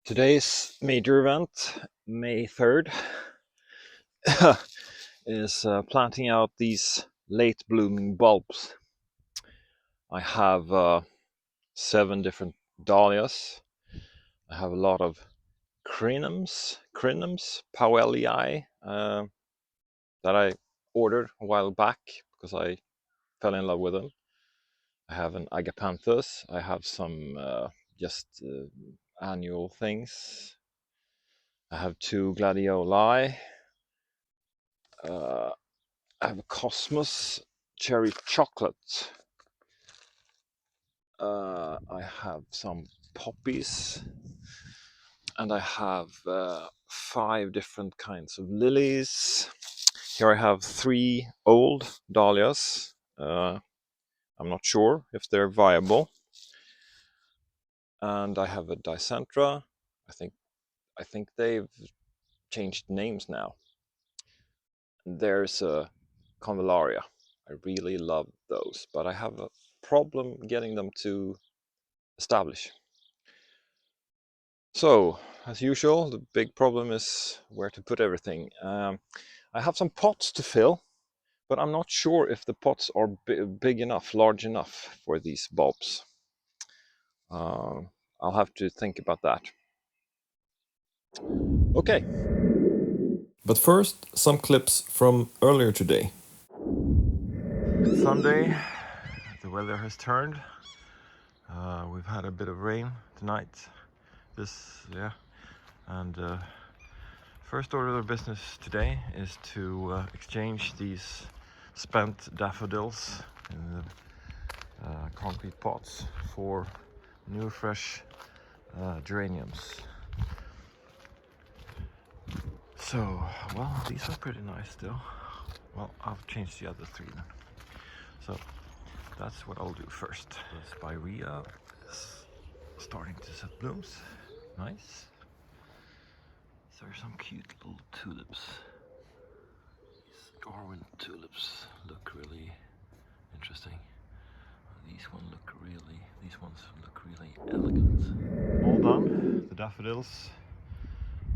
Today's major event, May 3rd, is planting out these late blooming bulbs. I have 7 different dahlias. I have a lot of krinums, powellii, that I ordered a while back because I fell in love with them. I have an agapanthus. I have some annual things. I have 2 gladioli. I have a cosmos cherry chocolate. I have some poppies, and I have 5 different kinds of lilies. Here I have 3 old dahlias. I'm not sure if they're viable. And I have a dicentra. I think they've changed names now. There's a convallaria. I really love those, but I have a problem getting them to establish. So, as usual, the big problem is where to put everything. I have some pots to fill, but I'm not sure if the pots are big enough, large enough for these bulbs. I'll have to think about that. Okay. But first, some clips from earlier today. Sunday, the weather has turned. We've had a bit of rain tonight. And first order of business today is to exchange these spent daffodils in the concrete pots for new fresh geraniums. So, well, these are pretty nice still. Well, I'll change the other 3 then. So that's what I'll do first. The spirea is starting to set blooms. Nice. These are some cute little tulips. These Darwin tulips look really interesting. These ones look really elegant. All done. The daffodils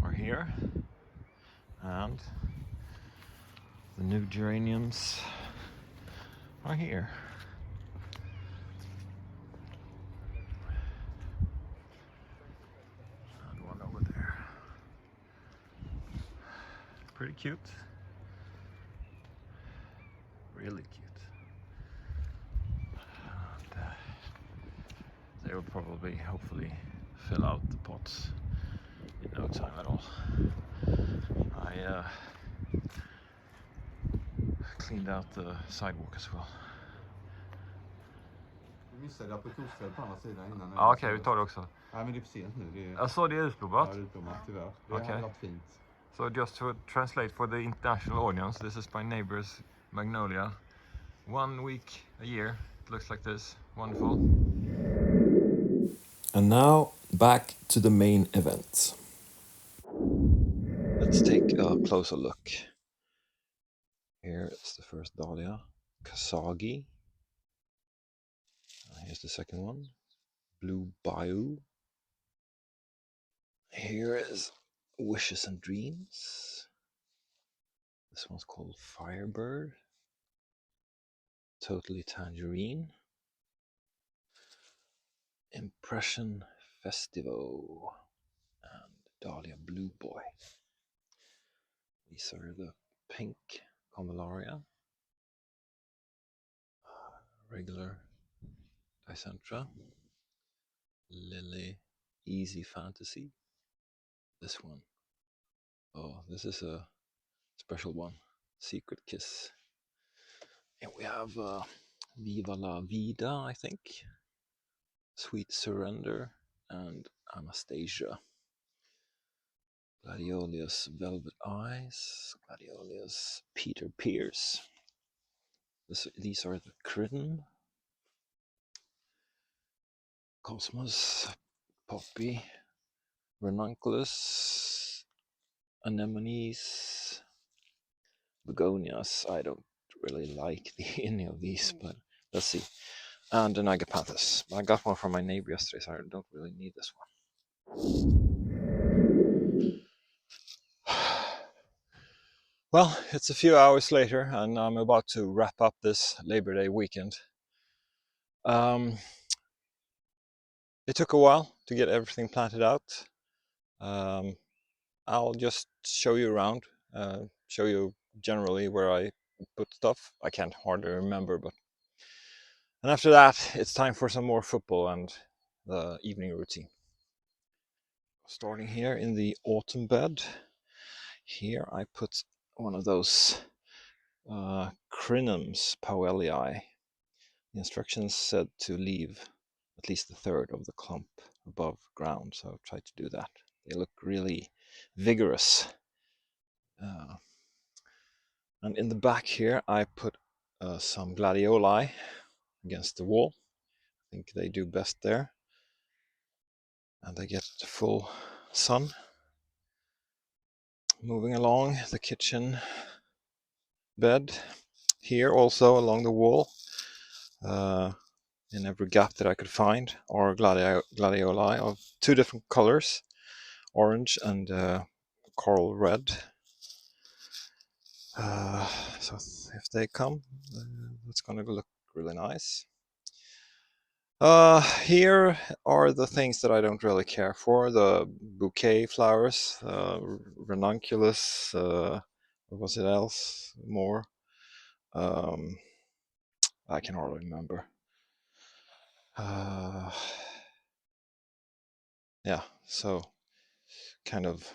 are here, and the new geraniums are here. And one over there. Pretty cute. Really cute. And, they will probably, hopefully, fill out the pots in no time at all. I cleaned out the sidewalk as well. Vi missade aprikosfält på andra sidan innan. Ja, okej, vi tar det också. Nej, men det är för sent nu. Alltså, det är utblommat? Ja, det är utblommat tyvärr. Det hade varit fint. So just to translate for the international audience, this is my neighbor's magnolia. 1 week a year, it looks like this. Wonderful. And now, back to the main event. Let's take a closer look. Here is the first dahlia, Kasagi. Here's the second one, Blue Bayou. Here is Wishes and Dreams. This one's called Firebird. Totally Tangerine. Impression Festival. And Dahlia Blue Boy. These are the pink convallaria. Regular dicentra. Lily Easy Fantasy. This one. Oh, this is a special one. Secret Kiss. And we have Viva la Vida, I think. Sweet Surrender and Anastasia. Gladiolius Velvet Eyes. Gladiolius Peter Pierce. These are the Crinum. Cosmos, Poppy, Ranunculus, Anemones, Begonias. I don't really like any of these, but let's see. And an agapanthus. I got one from my neighbor yesterday, so I don't really need this one. Well, it's a few hours later and I'm about to wrap up this Labor Day weekend. It took a while to get everything planted out. I'll just show you around, show you generally where I put stuff. I can't hardly remember, but... And after that, it's time for some more football and the evening routine. Starting here in the autumn bed, here I put one of those krinums, powellii. The instructions said to leave at least a third of the clump above ground, so I've tried to do that. They look really vigorous. And in the back here I put some gladioli against the wall. I think they do best there. And they get the full sun. Moving along the kitchen bed, here also along the wall, in every gap that I could find, are gladioli of two different colors, orange and coral red. So if they come, it's going to look really nice. Here are the things that I don't really care for. The bouquet flowers, ranunculus, what was it else more? I can hardly remember. Yeah, so kind of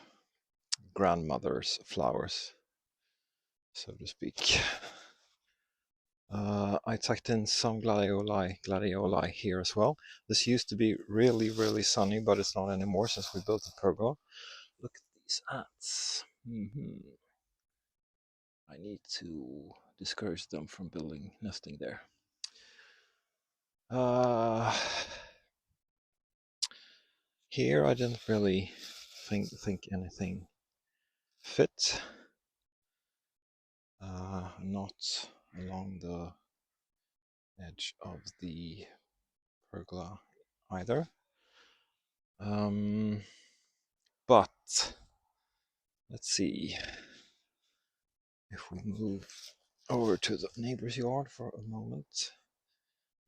grandmother's flowers, so to speak. I tucked in some gladioli here as well. This used to be really sunny, but it's not anymore since we built the pergola. Look at these ants. I need to discourage them from nesting there. Here I didn't really think anything fit. Not along the edge of the pergola either. But let's see if we move over to the neighbor's yard for a moment.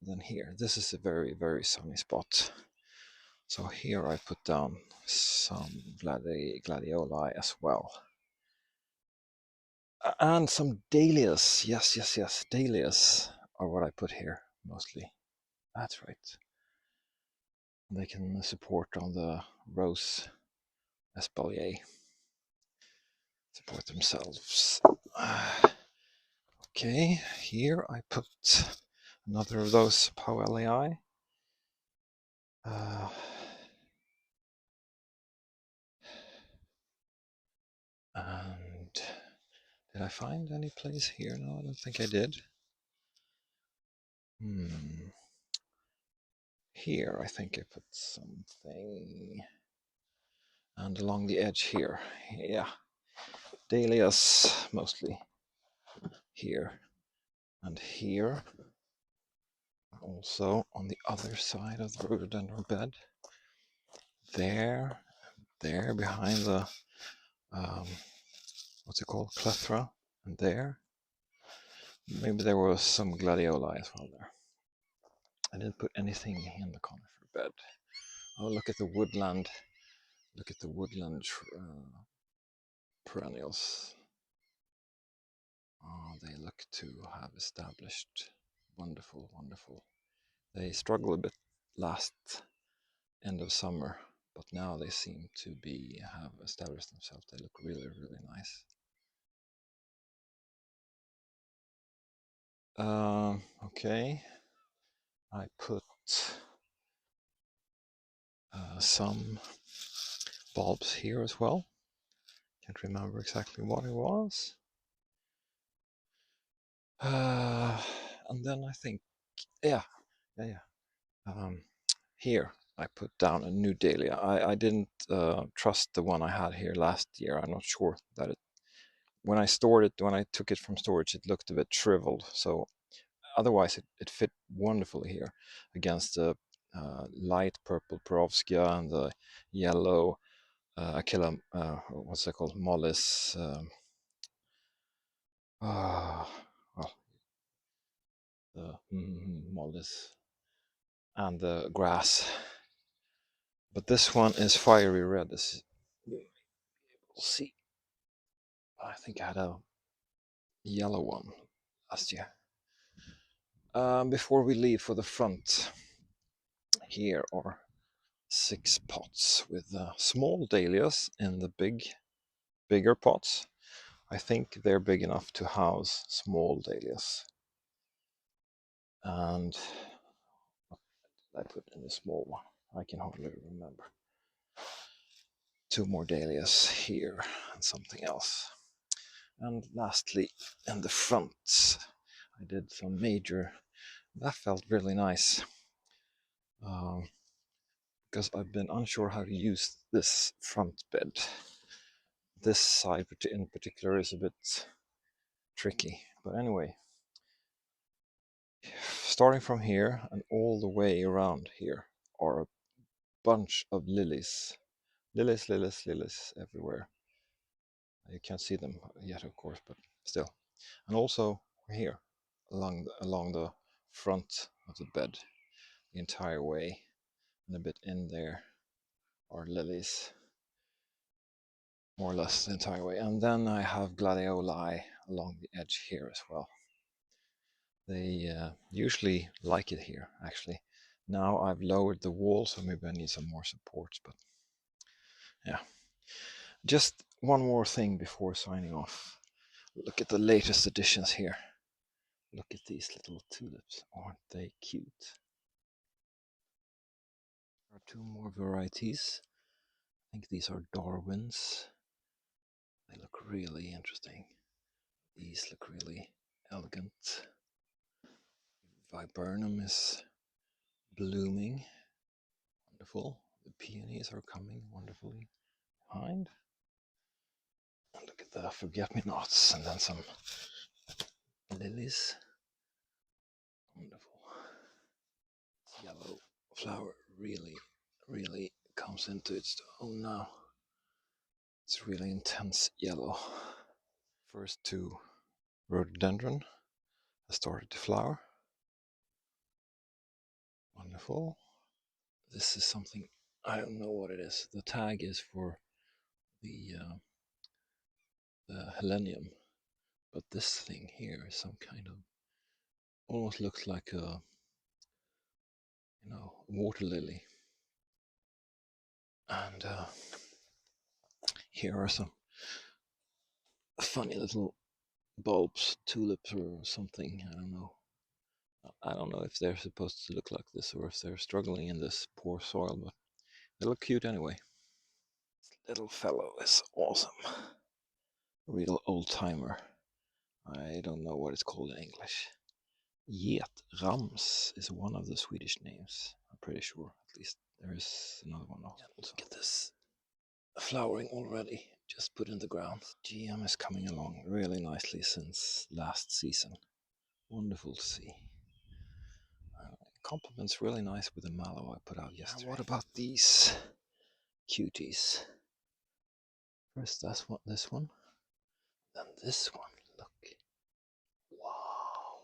Then here, this is a very sunny spot. So here I put down some gladioli as well. And some dahlias. Yes, dahlias are what I put here mostly. That's right. They can support on the rose espalier. Support themselves. Okay, here I put another of those powellii. And did I find any place here? No, I don't think I did. Here I think I put something. And along the edge here, yeah, dahlias mostly. Here and here. Also on the other side of the rhododendron bed. There behind the what's it called, plethora, and there. Maybe there was some gladioli as well there. I didn't put anything in the conifer bed. Oh, look at the woodland. Look at the woodland perennials. Oh, they look to have established. Wonderful. They struggled a bit last end of summer, but now they seem to have established themselves. They look really nice. Okay, I put some bulbs here as well. Can't remember exactly what it was. And then I think, yeah. Here I put down a new dahlia. I didn't trust the one I had here last year. I'm not sure that when I took it from storage, it looked a bit shriveled. So otherwise it fit wonderfully here against the light purple perovskia and the yellow what's it called, mollis Well, the mollis and the grass. But this one is fiery red, as you'll see. I think I had a yellow one last year. Before we leave for the front, here are 6 pots with small dahlias in the bigger pots. I think they're big enough to house small dahlias. And I put in a small one. I can hardly remember. 2 more dahlias here and something else. And lastly, in the front, I did some major. That felt really nice. Because I've been unsure how to use this front bed. This side in particular is a bit tricky. But anyway, starting from here and all the way around here are a bunch of lilies. Lilies everywhere. You can't see them yet, of course, but still. And also here, along the front of the bed, the entire way, and a bit in there are lilies, more or less the entire way. And then I have gladioli along the edge here as well. They usually like it here, actually. Now I've lowered the wall, so maybe I need some more supports, but yeah. Just one more thing before signing off. Look at the latest additions here. Look at these little tulips. Aren't they cute? There are 2 more varieties. I think these are Darwins. They look really interesting. These look really elegant. Viburnum is blooming. Wonderful. The peonies are coming wonderfully behind. And look at the forget-me-nots, and then some lilies. Wonderful. Yellow flower really comes into its own now. It's really intense yellow. First 2 rhododendron has started to flower. Wonderful. This is something, I don't know what it is. The tag is for the helenium, but this thing here is some kind of, almost looks like a, water lily. And here are some funny little bulbs, tulips or something, I don't know. I don't know if they're supposed to look like this or if they're struggling in this poor soil, but they look cute anyway. This little fellow is awesome. Real old timer. I don't know what it's called in English. Geraniums is one of the Swedish names. I'm pretty sure, at least. There is another one also. Look at this. Flowering already, just put in the ground. GM is coming along really nicely since last season. Wonderful to see. Complements really nice with the mallow I put out yesterday. Now what about these cuties? First this one, then this one. Look. Wow.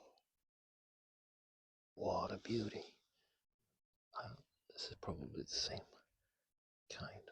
What a beauty. This is probably the same kind.